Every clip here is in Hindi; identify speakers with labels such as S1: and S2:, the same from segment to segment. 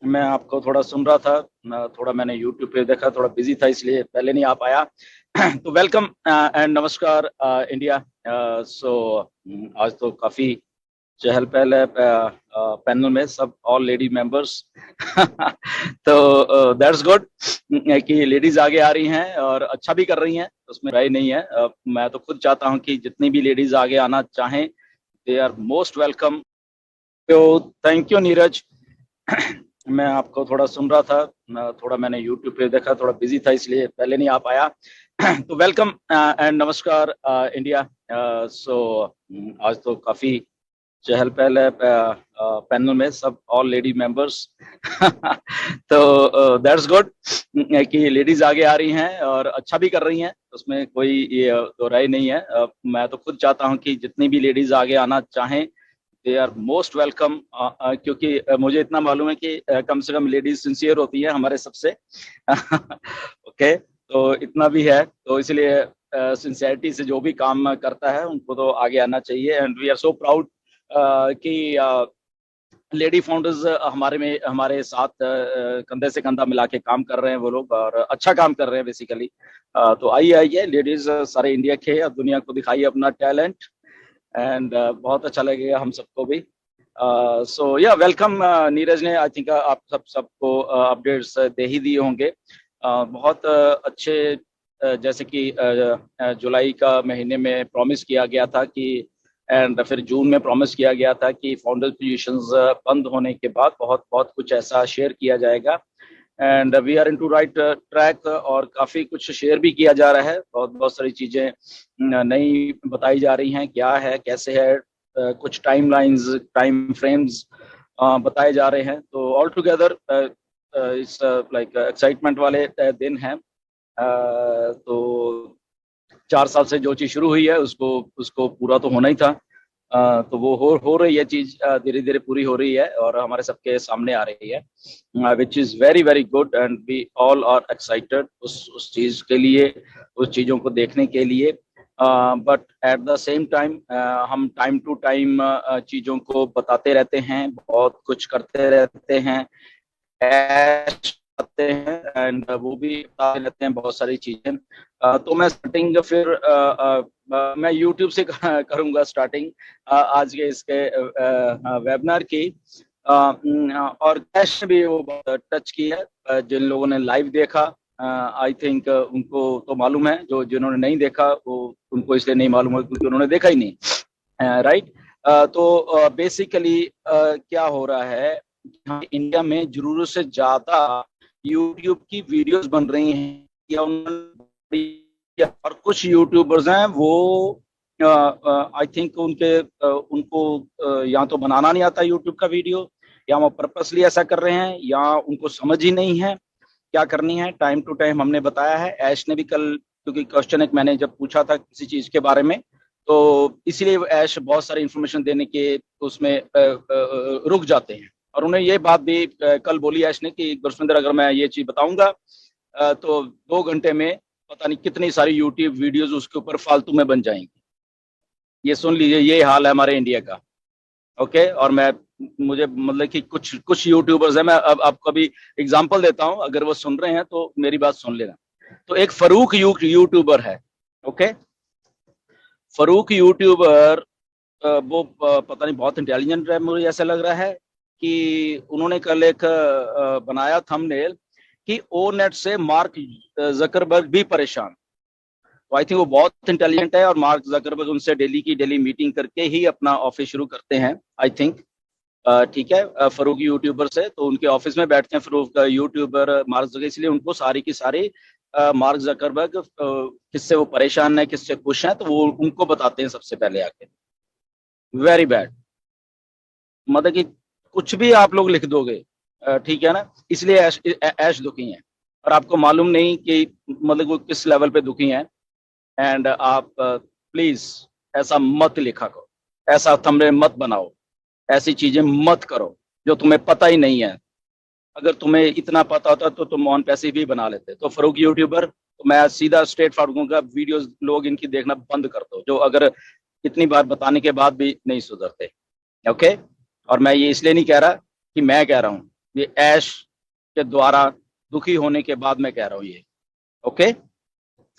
S1: मैं आपको थोड़ा सुन रहा था। थोड़ा मैंने यूट्यूब पे देखा, थोड़ा बिजी था इसलिए पहले नहीं आ पाया। तो वेलकम एंड नमस्कार इंडिया। सो आज तो काफी चहल पहल है पैनल में, सब ऑल लेडी मेंबर्स। तो दैट्स गुड कि लेडीज आगे आ रही हैं और अच्छा भी कर रही हैं, उसमें राय नहीं है। मैं तो खुद चाहता हूं कि जितनी भी लेडीज आगे आना चाहें, दे आर मोस्ट वेलकम। तो थैंक यू नीरज। मैं आपको थोड़ा सुन रहा था। थोड़ा मैंने यूट्यूब पे देखा, थोड़ा बिजी था इसलिए पहले नहीं आ पाया। तो वेलकम एंड नमस्कार इंडिया। सो आज तो काफी चहल पहल है पैनल में, सब ऑल लेडी मेंबर्स। तो दैट्स गुड कि लेडीज आगे आ रही हैं और अच्छा भी कर रही हैं, उसमें कोई ये दो राय नहीं है। मैं तो खुद चाहता हूं कि जितनी भी लेडीज आगे आना चाहें, दे आर मोस्ट वेलकम। क्योंकि मुझे इतना मालूम है कि कम से कम लेडीज सिंसियर होती है हमारे सबसे। ओके, तो इतना भी है, तो इसलिए सिंसियरिटी से जो भी काम करता है उनको तो आगे आना चाहिए। And we are so proud कि लेडी फाउंडर्स हमारे साथ कंधे से कंधा मिला के काम कर रहे हैं वो लोग, और अच्छा काम कर रहे हैं बेसिकली। तो आइए आइए लेडीज, सारे इंडिया के और दुनिया को दिखाइए अपना टैलेंट। एंड बहुत अच्छा लगेगा हम सबको भी। सो या वेलकम। नीरज ने आई थिंक आप सबको अपडेट्स दे ही दिए होंगे। बहुत अच्छे। जैसे कि जुलाई का महीने में प्रॉमिस किया गया था कि, एंड फिर जून में प्रॉमिस किया गया था कि फाउंडर पोजीशंस बंद होने के बाद बहुत बहुत कुछ ऐसा शेयर किया जाएगा। And we are in to right track, और काफी कुछ शेयर भी किया जा रहा है। बहुत बहुत सारी चीजें नई बताई जा रही हैं, क्या है कैसे है। कुछ टाइम लाइन्स, टाइम फ्रेम्स बताए जा रहे हैं। तो ऑल टुगेदर इस लाइक एक्साइटमेंट वाले दिन हैं। तो 4 साल से जो चीज शुरू हुई है उसको उसको पूरा तो होना ही था। तो वो हो रही है चीज, धीरे धीरे पूरी हो रही है और हमारे सबके सामने आ रही है, which is very very good. And we all are excited उस चीज के लिए, उस चीजों को देखने के लिए। But at the same time हम टाइम टू टाइम चीजों को बताते रहते हैं, बहुत कुछ करते रहते हैं, ऐश आते हैं, एंड वो भी बताते रहते हैं बहुत सारी चीजें। तो मैं स्टार्टिंग फिर मैं यूट्यूब से करूंगा स्टार्टिंग आज के इसके वेबिनार की। और कैश भी वो टच की है। जिन लोगों ने लाइव देखा, आई थिंक उनको तो मालूम है, जो जिन्होंने नहीं देखा वो उनको इसलिए नहीं मालूम है क्योंकि उन्होंने देखा ही नहीं। राइट। तो बेसिकली क्या हो रहा है, यहाँ इंडिया में जरूरत से ज्यादा यूट्यूब की वीडियोस बन रही हैं, और कुछ यूट्यूबर्स हैं वो आई थिंक उनको या तो बनाना नहीं आता यूट्यूब का वीडियो, या वो पर्पसली ऐसा कर रहे हैं, या उनको समझ ही नहीं है क्या करनी है। टाइम टू टाइम हमने बताया है, ऐश ने भी कल, क्योंकि क्वेश्चन एक मैंने जब पूछा था किसी चीज के बारे में, तो इसीलिए ऐश बहुत सारी इंफॉर्मेशन देने के उसमें रुक जाते हैं। और उन्हें ये बात भी कल बोली ऐश ने कि गुरसविंदर, अगर मैं ये चीज बताऊंगा तो 2 घंटे में पता नहीं कितनी सारी यूट्यूब वीडियोस उसके ऊपर फालतू में बन जाएंगी। ये सुन लीजिए, ये हाल है हमारे इंडिया का। ओके। और मैं, मुझे मतलब कि कुछ कुछ यूट्यूबर्स हैं, मैं अब आपको अभी एग्जांपल देता हूं, अगर वो सुन रहे हैं तो मेरी बात सुन लेना। तो एक फरूक यूट्यूबर है। ओके। फरूक यूट्यूबर, वो पता नहीं बहुत इंटेलिजेंट है, मुझे ऐसा लग रहा है कि उन्होंने कल एक बनाया थंबनेल कि ओ नेट से मार्क जकरबर्ग भी परेशान। तो आई थिंक वो बहुत इंटेलिजेंट है, और मार्क जकरबर्ग उनसे डेली की डेली मीटिंग करके ही अपना ऑफिस शुरू करते हैं आई थिंक। ठीक है। फरूक यूट्यूबर से तो उनके ऑफिस में बैठते हैं फरूक यूट्यूबर मार्क जकरबर्ग, इसलिए उनको सारी की सारी मार्क जकरबर्ग किससे वो परेशान है, किससे खुश हैं, तो वो उनको बताते हैं सबसे पहले आके। Very bad. मतलब कि कुछ भी आप लोग लिख दोगे, ठीक है ना, इसलिए ऐश दुखी हैं। और आपको मालूम नहीं कि मतलब वो किस लेवल पे दुखी हैं। एंड आप प्लीज ऐसा मत लिखा करो, ऐसा थंबनेल मत बनाओ, ऐसी चीजें मत करो जो तुम्हें पता ही नहीं है। अगर तुम्हें इतना पता होता तो तुम ऑन पैसे भी बना लेते। तो फरूक यूट्यूबर, तो मैं सीधा स्ट्रेट फॉरवर्ड दूंगा, वीडियोस लोग इनकी देखना बंद कर दो, जो अगर इतनी बार बताने के बाद भी नहीं सुधरते। ओके। और मैं ये इसलिए नहीं कह रहा कि मैं कह रहा हूँ, ये ऐश के द्वारा दुखी होने के बाद मैं कह रहा हूँ ये। ओके,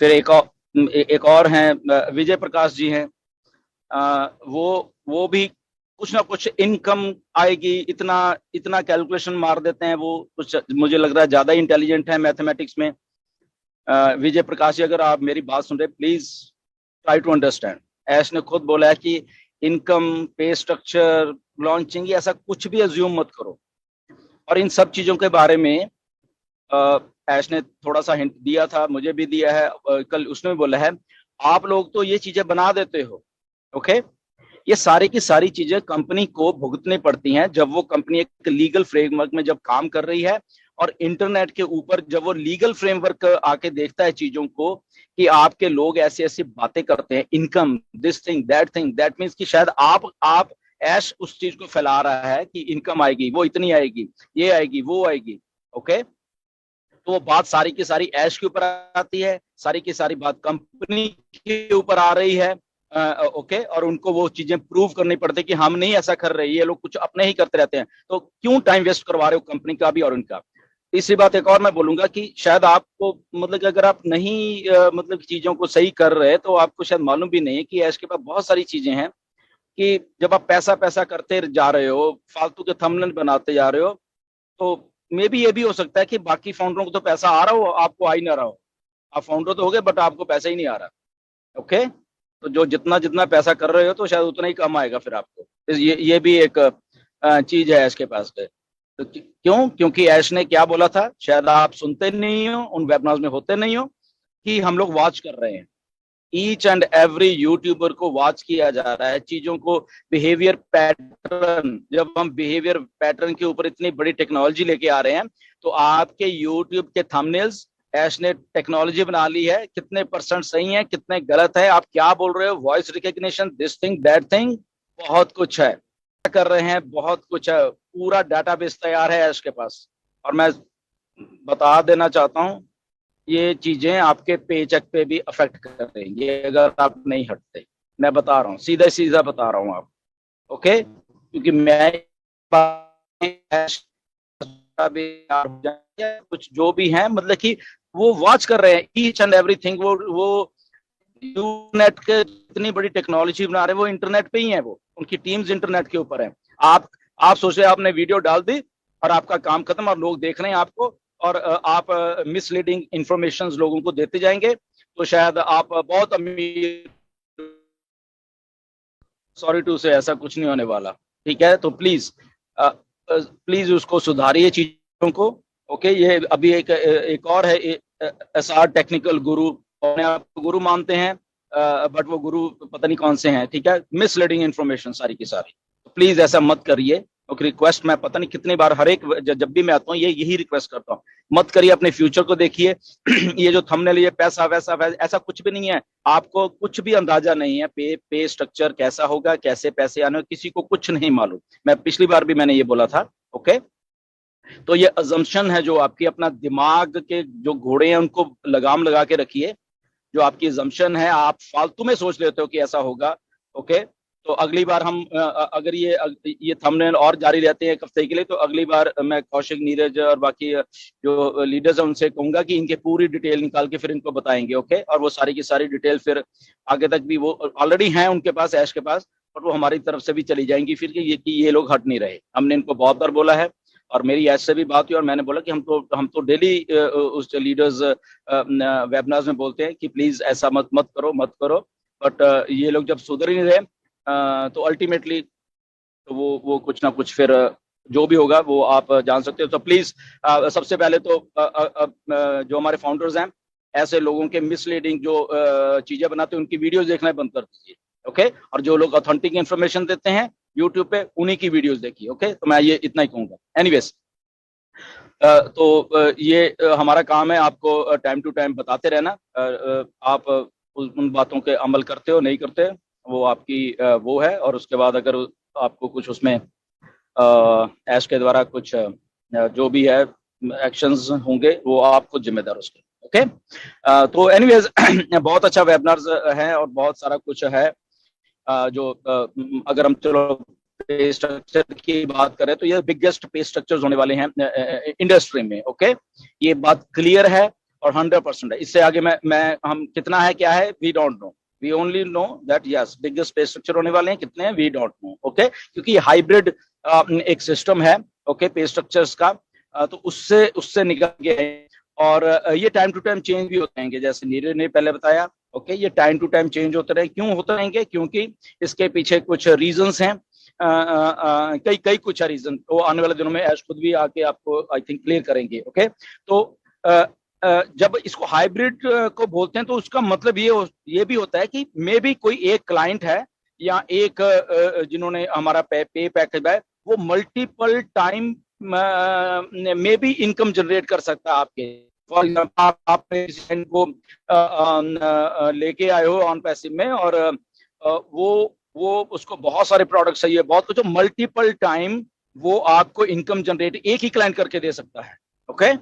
S1: फिर एक और हैं, विजय प्रकाश जी हैं। वो भी कुछ ना कुछ इनकम आएगी, इतना इतना कैलकुलेशन मार देते हैं वो। कुछ मुझे लग रहा है ज्यादा इंटेलिजेंट है मैथमेटिक्स में। विजय प्रकाश जी, अगर आप मेरी बात सुन रहे, प्लीज ट्राई टू अंडरस्टैंड। ऐश ने खुद बोला है कि इनकम, पे स्ट्रक्चर, लॉन्चिंग, ऐसा कुछ भी अज्यूम मत करो। और इन सब चीजों के बारे में ऐश ने थोड़ा सा हिंट दिया था, मुझे भी दिया है। कल उसने भी बोला है, आप लोग तो ये चीजें बना देते हो। ओके, ये सारी की सारी चीजें कंपनी को भुगतनी पड़ती हैं जब वो कंपनी एक लीगल फ्रेमवर्क में जब काम कर रही है। और इंटरनेट के ऊपर जब वो लीगल फ्रेमवर्क आके देखता है चीजों को, कि आपके लोग ऐसी ऐसी बातें करते हैं, income, this thing, that means कि शायद आप ऐश उस चीज को फैला रहा है कि इनकम आएगी, वो इतनी आएगी, ये आएगी, वो आएगी। ओके, तो वो बात सारी की सारी ऐश के ऊपर आती है, सारी की सारी बात कंपनी के ऊपर आ रही है। ओके, और उनको वो चीजें प्रूव करनी पड़ती है कि हम नहीं ऐसा कर रहे, ये लोग कुछ अपने ही करते रहते हैं। तो क्यों टाइम वेस्ट करवा रहे हो कंपनी का भी और उनका। तीसरी बात एक और मैं बोलूंगा कि शायद आपको, मतलब कि अगर आप नहीं मतलब चीजों को सही कर रहे, तो आपको शायद मालूम भी नहीं है कि ऐश के पास बहुत सारी चीजें हैं कि जब आप पैसा पैसा करते जा रहे हो, फालतू के थंबनेल बनाते जा रहे हो, तो मे भी ये भी हो सकता है कि बाकी फाउंडरों को तो पैसा आ रहा हो, आपको आ ही ना रहा हो। आप फाउंडर तो हो गए, बट आपको पैसा ही नहीं आ रहा। ओके, तो जो जितना जितना पैसा कर रहे हो, तो शायद उतना ही कम आएगा फिर आपको। तो ये भी एक चीज है ऐश के पास पे। तो क्यों? क्योंकि ऐश ने क्या बोला था, शायद आप सुनते नहीं हो, उन वेबिनार्स में होते नहीं हो, कि हम लोग वॉच कर रहे हैं। ईच एंड एवरी यूट्यूबर को वॉच किया जा रहा है, चीजों को, बिहेवियर पैटर्न। जब हम बिहेवियर पैटर्न के ऊपर इतनी बड़ी टेक्नोलॉजी लेके आ रहे हैं, तो आपके यूट्यूब के थंबनेल्स ऐश ने टेक्नोलॉजी बना ली है, कितने परसेंट सही है, कितने गलत है, आप क्या बोल रहे हो, voice recognition, this thing, that thing, बहुत कुछ है, क्या कर रहे हैं, बहुत कुछ है। पूरा डाटाबेस तैयार है ऐश के पास। और मैं बता देना चाहता हूँ, ये चीजें आपके पे चेक पे भी अफेक्ट करेंगी अगर आप नहीं हटते। मैं बता रहा हूँ, सीधा सीधा बता रहा हूँ आप। ओके, क्योंकि मैं कुछ जो भी है, मतलब कि वो वॉच कर रहे हैं ईच एंड एवरीथिंग। वो इंटरनेट के इतनी बड़ी टेक्नोलॉजी बना रहे हैं, वो इंटरनेट पे ही है, वो उनकी टीम्स इंटरनेट के ऊपर है। आप सोचे आपने वीडियो डाल दी और आपका काम खत्म, और लोग देख रहे हैं आपको, और आप मिसलीडिंग इंफॉर्मेशन लोगों को देते जाएंगे, तो शायद आप बहुत अमीर। सॉरी टू से, ऐसा कुछ नहीं होने वाला। ठीक है, तो प्लीज प्लीज उसको सुधारिए चीजों को। ओके, ये अभी एक और है, SR टेक्निकल गुरु, अपने आप को गुरु मानते हैं, बट वो गुरु पता नहीं कौन से हैं। ठीक है, मिसलीडिंग इन्फॉर्मेशन सारी की सारी। तो प्लीज ऐसा मत करिए। ओके, रिक्वेस्ट मैं पता नहीं कितनी बार, हर एक जब भी मैं आता हूँ यही रिक्वेस्ट करता हूँ, मत करिए। अपने फ्यूचर को देखिए। ये जो थंबनेल, ये पैसा वैसा ऐसा कुछ भी नहीं है। आपको कुछ भी अंदाजा नहीं है, पे स्ट्रक्चर कैसा होगा, कैसे पैसे आने, किसी को कुछ नहीं मालूम। मैं पिछली बार भी मैंने ये बोला था। ओके, तो ये अजम्पशन है जो आपकी, अपना दिमाग के जो घोड़े हैं उनको लगाम लगा के रखिए। जो आपकी अजम्पशन है, आप फालतू में सोच लेते हो कि ऐसा होगा। ओके, तो अगली बार हम अगर ये थंबनेल और जारी रहते हैं एक हफ्ते के लिए, तो अगली बार मैं कौशिक, नीरज और बाकी जो लीडर्स हैं उनसे कहूंगा कि इनके पूरी डिटेल निकाल के फिर इनको बताएंगे। ओके, और वो सारी की सारी डिटेल फिर आगे तक भी वो ऑलरेडी हैं उनके पास, ऐश के पास, और वो हमारी तरफ से भी चली जाएंगी फिर, कि ये लोग हट नहीं रहे। हमने इनको बहुत बार बोला है, और मेरी ऐश से भी बात हुई, और मैंने बोला कि हम तो डेली उस लीडर्स वेबिनार्स में बोलते हैं कि प्लीज ऐसा मत करो। बट ये लोग जब सुधर ही नहीं रहे, तो अल्टीमेटली तो वो कुछ ना कुछ फिर जो भी होगा वो आप जान सकते हो। तो प्लीज सबसे पहले तो जो हमारे फाउंडर्स हैं, ऐसे लोगों के मिसलीडिंग जो चीजें बनाते हैं, उनकी वीडियोस देखना बंद कर दीजिए। ओके, और जो लोग ऑथेंटिक इन्फॉर्मेशन देते हैं यूट्यूब पे, उन्हीं की वीडियोस देखिए। ओके, तो मैं ये इतना ही कहूंगा। एनीवेज, तो ये हमारा काम है आपको टाइम टू टाइम बताते रहना। आप उन बातों के अमल करते हो नहीं करते, वो आपकी वो है। और उसके बाद अगर आपको कुछ उसमें ऐश के द्वारा कुछ जो भी है एक्शंस होंगे, वो आप खुद जिम्मेदार उसके। ओके, तो एनीवेज बहुत अच्छा वेबिनार्स है और बहुत सारा कुछ है जो अगर हम चलो पे स्ट्रक्चर की बात करें तो ये बिगेस्ट पे स्ट्रक्चर्स होने वाले हैं इंडस्ट्री में। ओके, ये बात क्लियर है और 100% है। इससे आगे मैं हम कितना है क्या है we don't know, we only know that yes biggest pay structure होने वाले हैं, कितने हैं वी डोंट नो। ओके, क्योंकि ये हाइब्रिड एक सिस्टम है ओके पे स्ट्रक्चर्स का, तो उससे उससे निकल गए। और ये टाइम टू टाइम चेंज भी होते रहेंगे, जैसे नीरज ने पहले बताया। ओके, ये टाइम टू टाइम चेंज होते रहे, क्यों होते रहेंगे? क्योंकि इसके पीछे कुछ रीजंस हैं, कई कई कुछ रीजन, तो आने वाले दिनों में ऐश खुद भी आके आपको आई थिंक क्लियर करेंगे। ओके, तो जब इसको हाइब्रिड को बोलते हैं तो उसका मतलब ये भी होता है कि मे बी कोई एक क्लाइंट है या एक जिन्होंने हमारा पे पैकेज है, वो मल्टीपल टाइम में भी इनकम जनरेट कर सकता है आपके। फॉर एग्जाम्पल आपने को लेके आए हो ऑन पैसिव में, और वो उसको बहुत सारे प्रोडक्ट चाहिए, बहुत कुछ, मल्टीपल टाइम वो आपको इनकम जनरेट एक ही क्लाइंट करके दे सकता है। ओके,